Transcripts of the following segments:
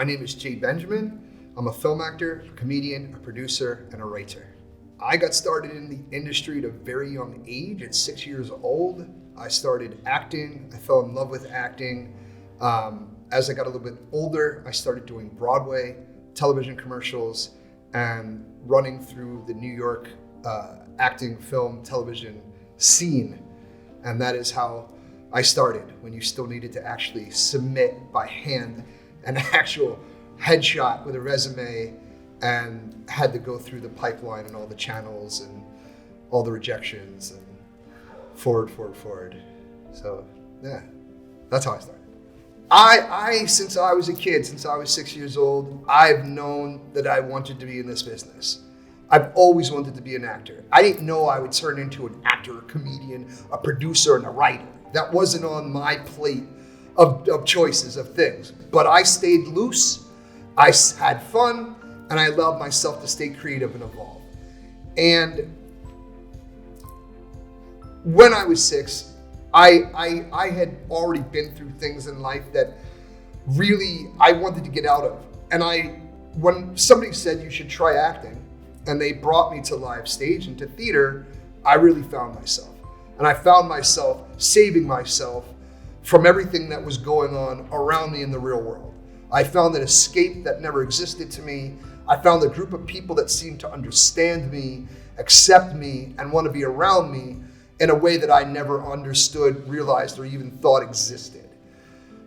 My name is Jae Benjamin. I'm a film actor, comedian, a producer, and a writer. I got started in the industry at a very young age. At 6 years old, I started acting. I fell in love with acting. As I got a little bit older, I started doing Broadway, television commercials, and running through the New York acting, film, television scene. And that is how I started, when you still needed to actually submit by hand an actual headshot with a resume and had to go through the pipeline and all the channels and all the rejections and forward. So yeah, that's how I started. I since I was a kid, since I was 6 years old, I've known that I wanted to be in this business. I've always wanted to be an actor. I didn't know I would turn into an actor, a comedian, a producer, and a writer. That wasn't on my plate of choices of things. But I stayed loose, I had fun, and I allowed myself to stay creative and evolve. And when I was 6, I had already been through things in life that really I wanted to get out of. And when somebody said you should try acting, and they brought me to live stage and to theater, I really found myself. And I found myself saving myself from everything that was going on around me in the real world. I found an escape that never existed to me. I found a group of people that seemed to understand me, accept me, and want to be around me in a way that I never understood, realized, or even thought existed.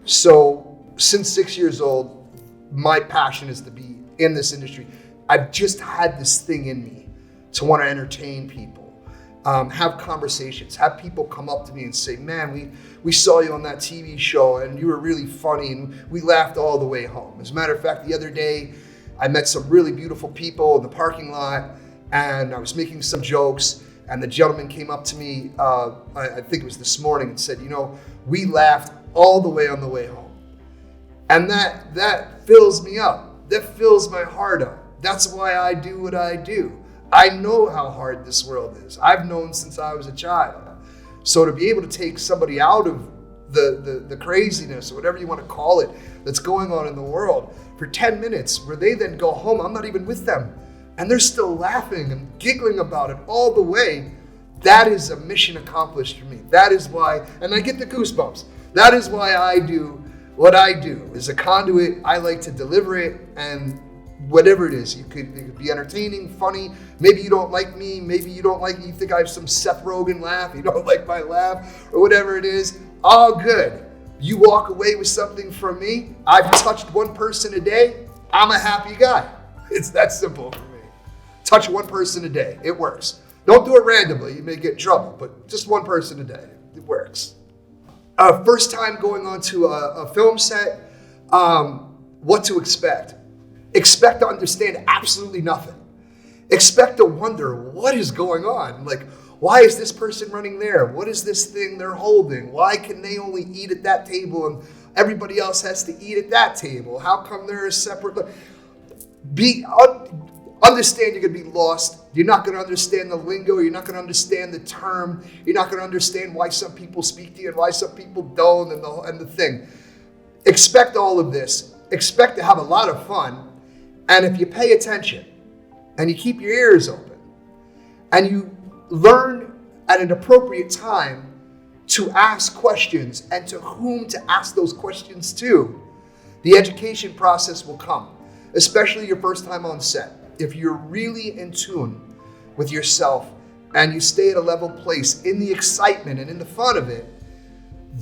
So since 6 years old, my passion is to be in this industry. I've just had this thing in me to want to entertain people. Have conversations, have people come up to me and say, man, we saw you on that TV show and you were really funny and we laughed all the way home. As a matter of fact, the other day, I met some really beautiful people in the parking lot and I was making some jokes and the gentleman came up to me, I think it was this morning, and said, we laughed all the way on the way home. And that fills me up. That fills my heart up. That's why I do what I do. I know how hard this world is. I've known since I was a child. So to be able to take somebody out of the craziness, or whatever you want to call it, that's going on in the world for 10 minutes, where they then go home, I'm not even with them, and they're still laughing and giggling about it all the way, that is a mission accomplished for me. That is why, and I get the goosebumps, that is why I do what I do. As a conduit, I like to deliver it, and whatever it is, it could be entertaining, funny. Maybe you don't like me. Maybe you think I have some Seth Rogen laugh. You don't like my laugh, or whatever it is. All good. You walk away with something from me. I've touched one person a day. I'm a happy guy. It's that simple for me. Touch one person a day. It works. Don't do it randomly. You may get in trouble, but just one person a day. It works. First time going onto a film set, what to expect. Expect to understand absolutely nothing. Expect to wonder what is going on. Like, why is this person running there? What is this thing they're holding? Why can they only eat at that table and everybody else has to eat at that table? How come they're a separate? Understand you're going to be lost. You're not going to understand the lingo. You're not going to understand the term. You're not going to understand why some people speak to you and why some people don't, and the thing. Expect all of this. Expect to have a lot of fun. And if you pay attention and you keep your ears open and you learn at an appropriate time to ask questions and to whom to ask those questions to, the education process will come, especially your first time on set. If you're really in tune with yourself and you stay at a level place in the excitement and in the fun of it,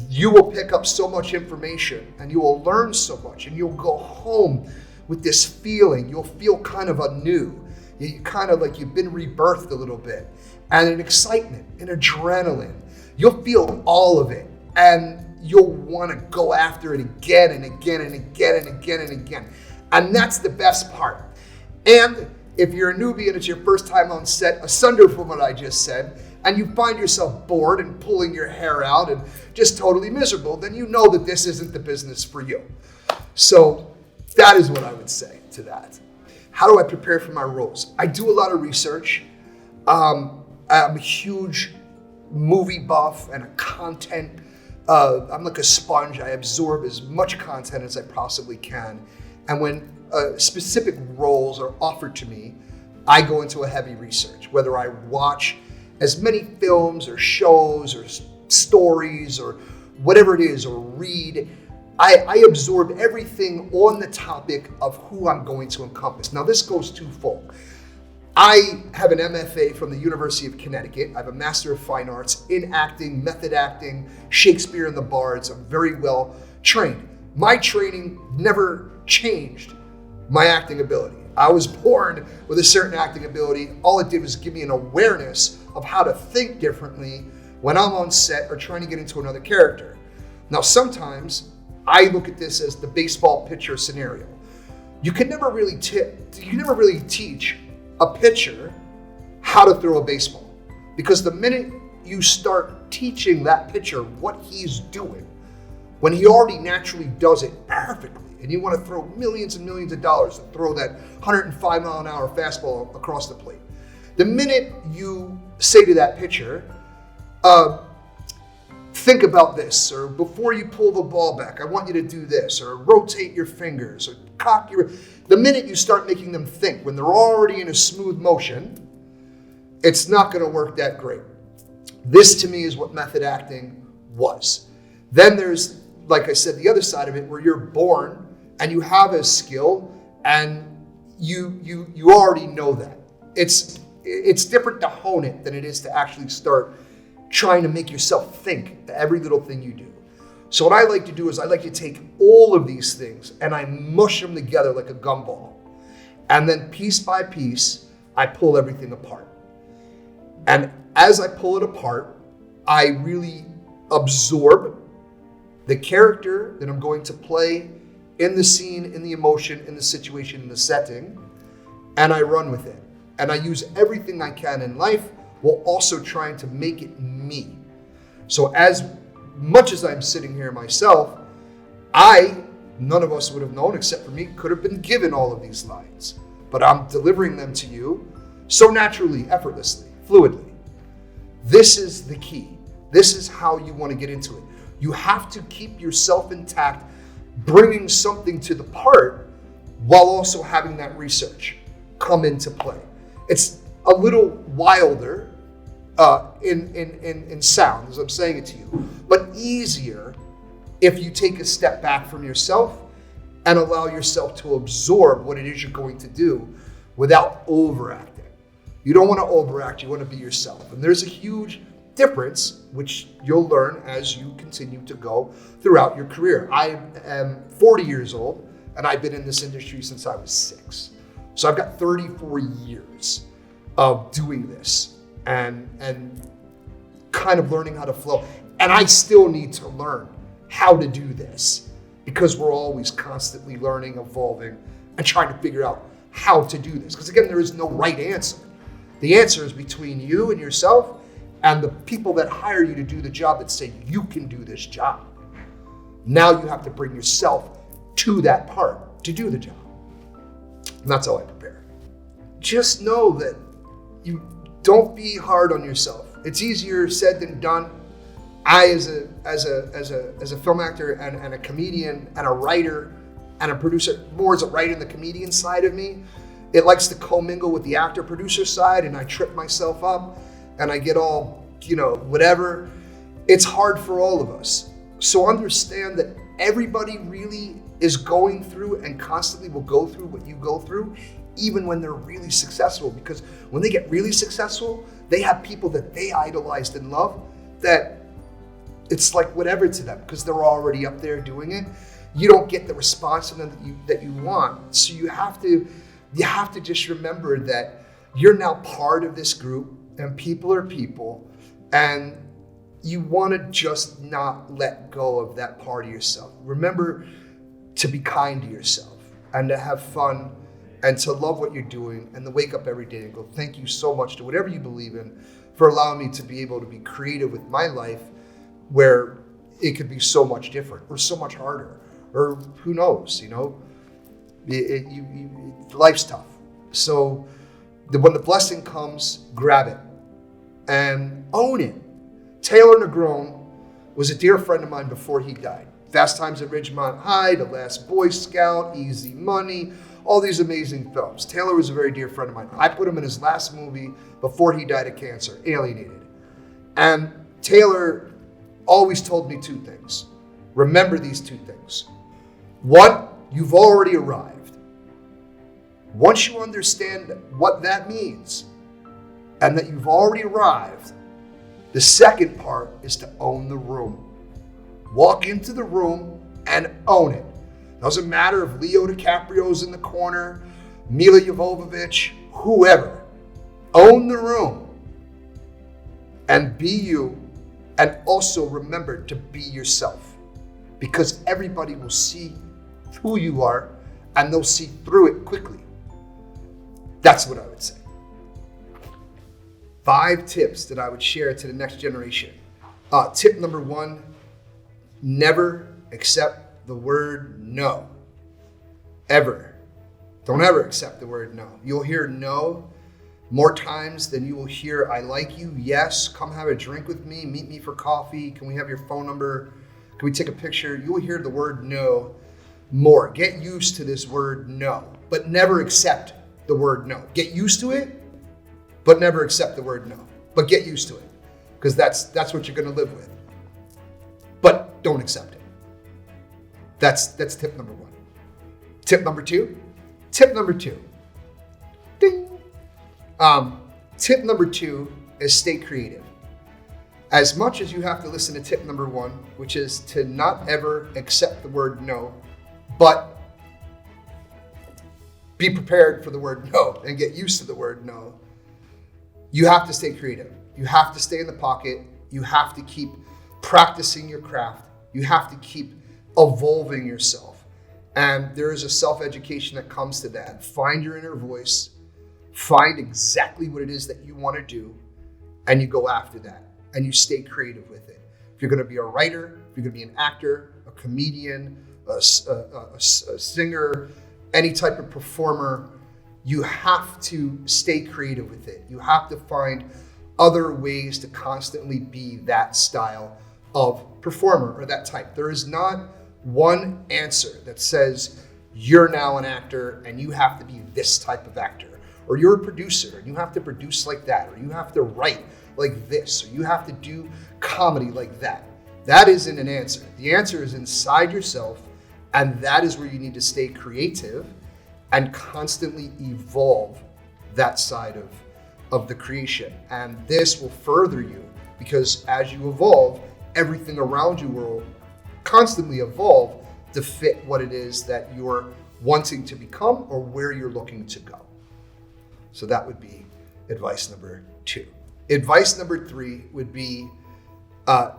you will pick up so much information and you will learn so much, and you'll go home with this feeling. You'll feel kind of anew. You kind of like you've been rebirthed a little bit, and an excitement, an adrenaline. You'll feel all of it, and you'll want to go after it again and again and again and again and again. And that's the best part. And if you're a newbie and it's your first time on set, asunder from what I just said, and you find yourself bored and pulling your hair out and just totally miserable, then you know that this isn't the business for you. So that is what I would say to that. How do I prepare for my roles? I do a lot of research. I'm a huge movie buff and a content. I'm like a sponge. I absorb as much content as I possibly can. And when specific roles are offered to me, I go into a heavy research, whether I watch as many films or shows or stories or whatever it is, or read. I absorb everything on the topic of who I'm going to encompass. Now, this goes twofold. I have an MFA from the University of Connecticut. I have a Master of Fine Arts in acting, method acting, Shakespeare and the Bards. I'm very well trained. My training never changed my acting ability. I was born with a certain acting ability. All it did was give me an awareness of how to think differently when I'm on set or trying to get into another character. Now, sometimes I look at this as the baseball pitcher scenario. You can never really teach a pitcher how to throw a baseball, because the minute you start teaching that pitcher what he's doing, when he already naturally does it perfectly, and you want to throw millions and millions of dollars to throw that 105 mile an hour fastball across the plate, the minute you say to that pitcher, think about this, or before you pull the ball back, I want you to do this, or rotate your fingers, or cock your... The minute you start making them think when they're already in a smooth motion, it's not going to work that great. This, to me, is what method acting was. Then there's, like I said, the other side of it, where you're born and you have a skill and you already know that. It's different to hone it than it is to actually start trying to make yourself think every little thing you do. So what I like to do is I like to take all of these things and I mush them together like a gumball. And then piece by piece, I pull everything apart. And as I pull it apart, I really absorb the character that I'm going to play in the scene, in the emotion, in the situation, in the setting, and I run with it. And I use everything I can in life while also trying to make it me. So as much as I'm sitting here myself, none of us would have known, except for me, could have been given all of these lines. But I'm delivering them to you so naturally, effortlessly, fluidly. This is the key. This is how you want to get into it. You have to keep yourself intact, bringing something to the part while also having that research come into play. It's a little wilder in sound, as I'm saying it to you, but easier if you take a step back from yourself and allow yourself to absorb what it is you're going to do without overacting. You don't want to overact, you want to be yourself. And there's a huge difference, which you'll learn as you continue to go throughout your career. I am 40 years old, and I've been in this industry since I was 6. So I've got 34 years of doing this and kind of learning how to flow. And I still need to learn how to do this, because we're always constantly learning, evolving, and trying to figure out how to do this. Because again, there is no right answer. The answer is between you and yourself and the people that hire you to do the job, that say you can do this job. Now you have to bring yourself to that part to do the job. And that's how I prepare. Just know that you don't be hard on yourself. It's easier said than done. I, as a film actor and a comedian and a writer and a producer, more as a writer in the comedian side of me, it likes to commingle with the actor-producer side, and I trip myself up and I get all, whatever. It's hard for all of us. So understand that everybody really is going through and constantly will go through what you go through, even when they're really successful. Because when they get really successful, they have people that they idolized and love that it's like whatever to them, because they're already up there doing it. You don't get the response from them that you want. So you have to just remember that you're now part of this group, and people are people, and you want to just not let go of that part of yourself. Remember to be kind to yourself and to have fun and to love what you're doing, and to wake up every day and go, thank you so much to whatever you believe in for allowing me to be able to be creative with my life, where it could be so much different or so much harder, or who knows, life's tough. So when the blessing comes, grab it and own it. Taylor Negron was a dear friend of mine before he died. Fast Times at Ridgemont High, The Last Boy Scout, Easy Money, all these amazing films. Taylor was a very dear friend of mine. I put him in his last movie before he died of cancer, Alienated. And Taylor always told me two things. Remember these two things. One, you've already arrived. Once you understand what that means and that you've already arrived, the second part is to own the room. Walk into the room and own it. Doesn't matter if Leo DiCaprio's in the corner, Mila Jovovich, whoever. Own the room and be you, and also remember to be yourself, because everybody will see who you are and they'll see through it quickly. That's what I would say. 5 tips that I would share to the next generation. Tip number 1, never accept the word no. Ever. Don't ever accept the word no. You'll hear no more times than you will hear I like you, yes, come have a drink with me, meet me for coffee, can we have your phone number, can we take a picture? You will hear the word no more. Get used to this word no, but never accept the word no. Get used to it, but never accept the word no. But get used to it, because that's what you're going to live with. But don't accept it. That's tip number 1. Tip number 2. Tip number 2. Ding. Tip number 2 is stay creative. As much as you have to listen to tip number 1, which is to not ever accept the word no, but be prepared for the word no and get used to the word no, you have to stay creative. You have to stay in the pocket. You have to keep practicing your craft. You have to keep evolving yourself. And there is a self-education that comes to that. Find your inner voice. Find exactly what it is that you want to do, and you go after that, and you stay creative with it. If you're going to be a writer, if you're going to be an actor, a comedian, a singer, any type of performer, you have to stay creative with it. You have to find other ways to constantly be that style of performer or that type. There is not one answer that says you're now an actor and you have to be this type of actor. Or you're a producer and you have to produce like that, or you have to write like this, or you have to do comedy like that. That isn't an answer. The answer is inside yourself, and that is where you need to stay creative and constantly evolve that side of the creation. And this will further you, because as you evolve, everything around you will constantly evolve to fit what it is that you're wanting to become or where you're looking to go. So that would be advice number 2. Advice number 3 would be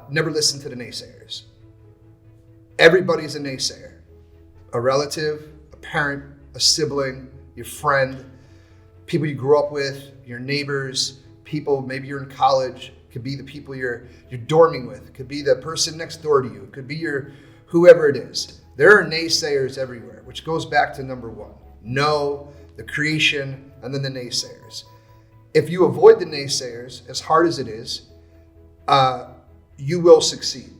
never listen to the naysayers. Everybody's a naysayer. A relative, a parent, a sibling, your friend, people you grew up with, your neighbors, people, maybe you're in college, could be the people you're dorming with, could be the person next door to you, could be your whoever it is. There are naysayers everywhere, which goes back to number 1. No, the creation, and then the naysayers. If you avoid the naysayers, as hard as it is, you will succeed.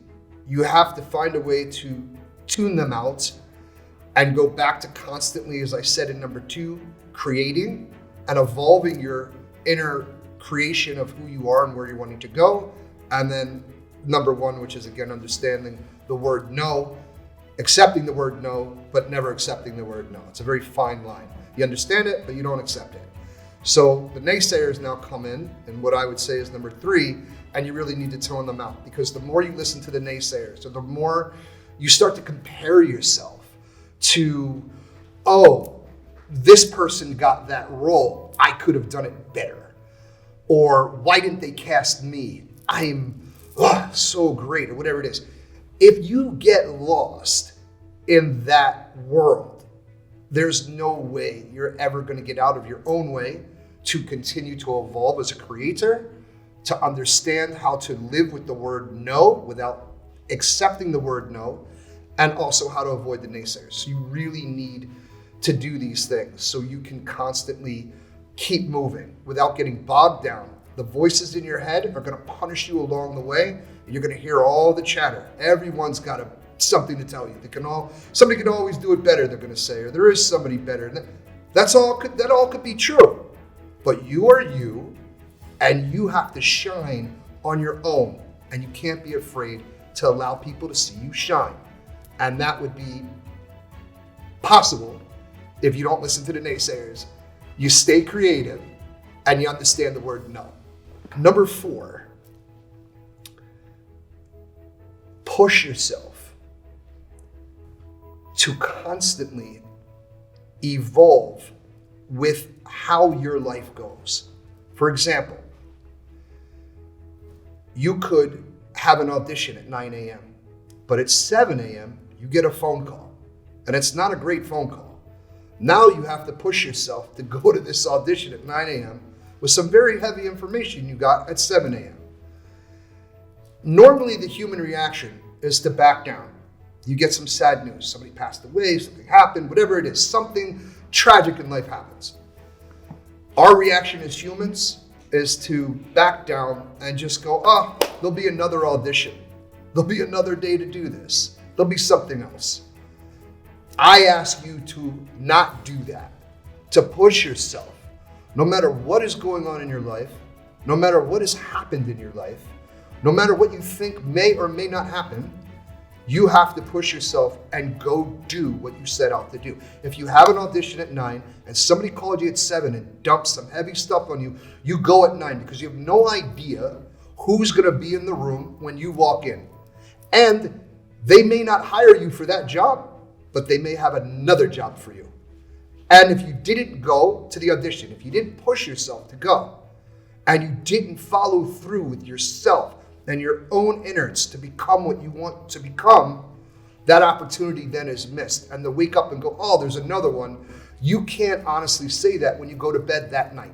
You have to find a way to tune them out and go back to constantly, as I said in number 2, creating and evolving your inner creation of who you are and where you're wanting to go. And then number 1, which is again understanding the word no, accepting the word no, but never accepting the word no. It's a very fine line. You understand it, but you don't accept it. So the naysayers now come in, and what I would say is number 3, and you really need to tone them out, because the more you listen to the naysayers, or the more you start to compare yourself to, oh, this person got that role, I could have done it better. Or why didn't they cast me? I'm so great, or whatever it is. If you get lost in that world, there's no way you're ever going to get out of your own way to continue to evolve as a creator, to understand how to live with the word no without accepting the word no, and also how to avoid the naysayers. So you really need to do these things so you can constantly keep moving without getting bogged down. The voices in your head are going to punish you along the way, and you're going to hear all the chatter. Everyone's got to something to tell you. Somebody can always do it better, they're going to say, or there is somebody better. And that all could be true. But you are you, and you have to shine on your own. And you can't be afraid to allow people to see you shine. And that would be possible if you don't listen to the naysayers. You stay creative and you understand the word no. Number 4, push yourself to constantly evolve with how your life goes. For example, you could have an audition at 9 a.m., but at 7 a.m., you get a phone call, and it's not a great phone call. Now you have to push yourself to go to this audition at 9 a.m. with some very heavy information you got at 7 a.m. Normally, the human reaction is to back down. You get some sad news. Somebody passed away, something happened, whatever it is, something tragic in life happens. Our reaction as humans is to back down and just go, oh, there'll be another audition. There'll be another day to do this. There'll be something else. I ask you to not do that, to push yourself. No matter what is going on in your life, no matter what has happened in your life, no matter what you think may or may not happen, you have to push yourself and go do what you set out to do. If you have an audition at 9 and somebody called you at 7 and dumped some heavy stuff on you, you go at 9 because you have no idea who's going to be in the room when you walk in. And they may not hire you for that job, but they may have another job for you. And if you didn't go to the audition, if you didn't push yourself to go, and you didn't follow through with yourself and your own innards to become what you want to become, that opportunity then is missed. And to wake up and go, oh, there's another one. You can't honestly say that when you go to bed that night.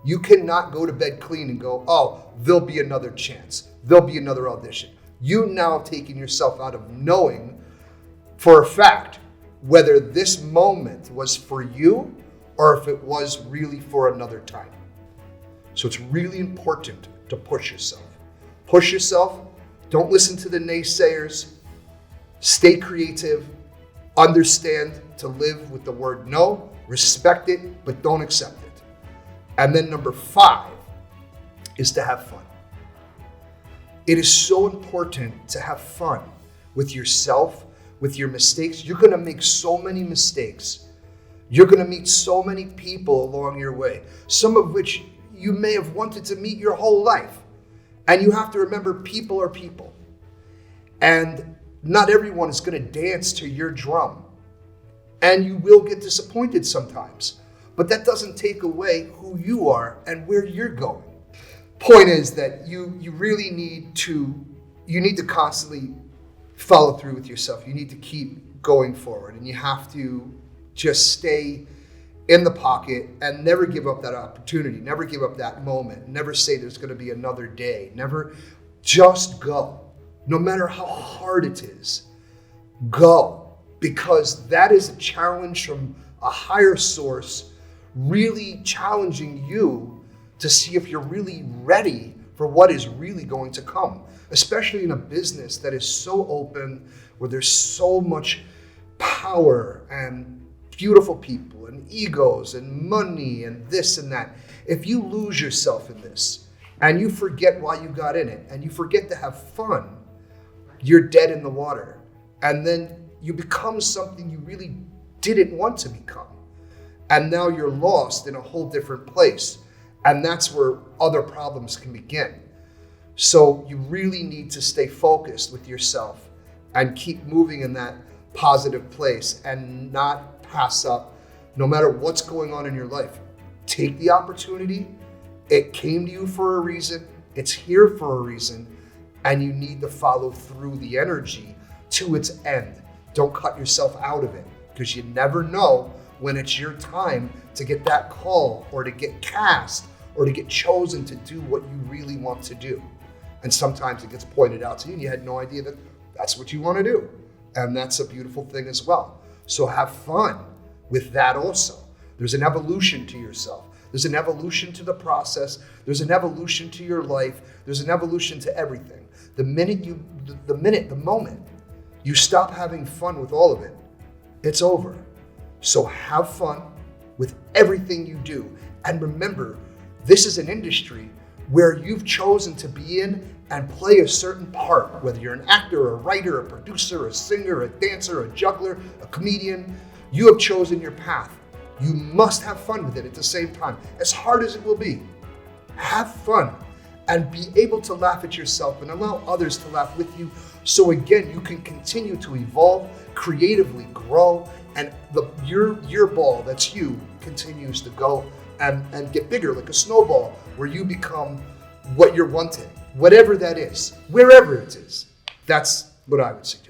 You cannot go to bed clean and go, oh, there'll be another chance. There'll be another audition. You now have taken yourself out of knowing for a fact whether this moment was for you or if it was really for another time. So it's really important to push yourself. Push yourself. Don't listen to the naysayers. Stay creative. Understand to live with the word no. Respect it, but don't accept it. And then number 5 is to have fun. It is so important to have fun with yourself, with your mistakes. You're going to make so many mistakes. You're going to meet so many people along your way, some of which you may have wanted to meet your whole life. And you have to remember, people are people. And not everyone is going to dance to your drum. And you will get disappointed sometimes. But that doesn't take away who you are and where you're going. Point is that you really need to constantly follow through with yourself. You need to keep going forward. And you have to just stay in the pocket and never give up that opportunity, never give up that moment, never say there's going to be another day, never, just go. No matter how hard it is, go, because that is a challenge from a higher source, really challenging you to see if you're really ready for what is really going to come, especially in a business that is so open, where there's so much power and beautiful people and egos and money and this and that. If you lose yourself in this and you forget why you got in it and you forget to have fun, you're dead in the water. And then you become something you really didn't want to become. And now you're lost in a whole different place. And that's where other problems can begin. So you really need to stay focused with yourself and keep moving in that positive place and not pass up, no matter what's going on in your life. Take the opportunity. It came to you for a reason. It's here for a reason. And you need to follow through the energy to its end. Don't cut yourself out of it, because you never know when it's your time to get that call or to get cast or to get chosen to do what you really want to do. And sometimes it gets pointed out to you and you had no idea that that's what you want to do. And that's a beautiful thing as well. So have fun with that also. There's an evolution to yourself. There's an evolution to the process. There's an evolution to your life. There's an evolution to everything. The moment you stop having fun with all of it, it's over. So have fun with everything you do. And remember, this is an industry where you've chosen to be in and play a certain part, whether you're an actor, a writer, a producer, a singer, a dancer, a juggler, a comedian. You have chosen your path. You must have fun with it at the same time, as hard as it will be. Have fun and be able to laugh at yourself and allow others to laugh with you. So again, you can continue to evolve, creatively grow, and your ball, that's you, continues to go and get bigger like a snowball, where you become what you're wanting, whatever that is, wherever it is. That's what I would suggest.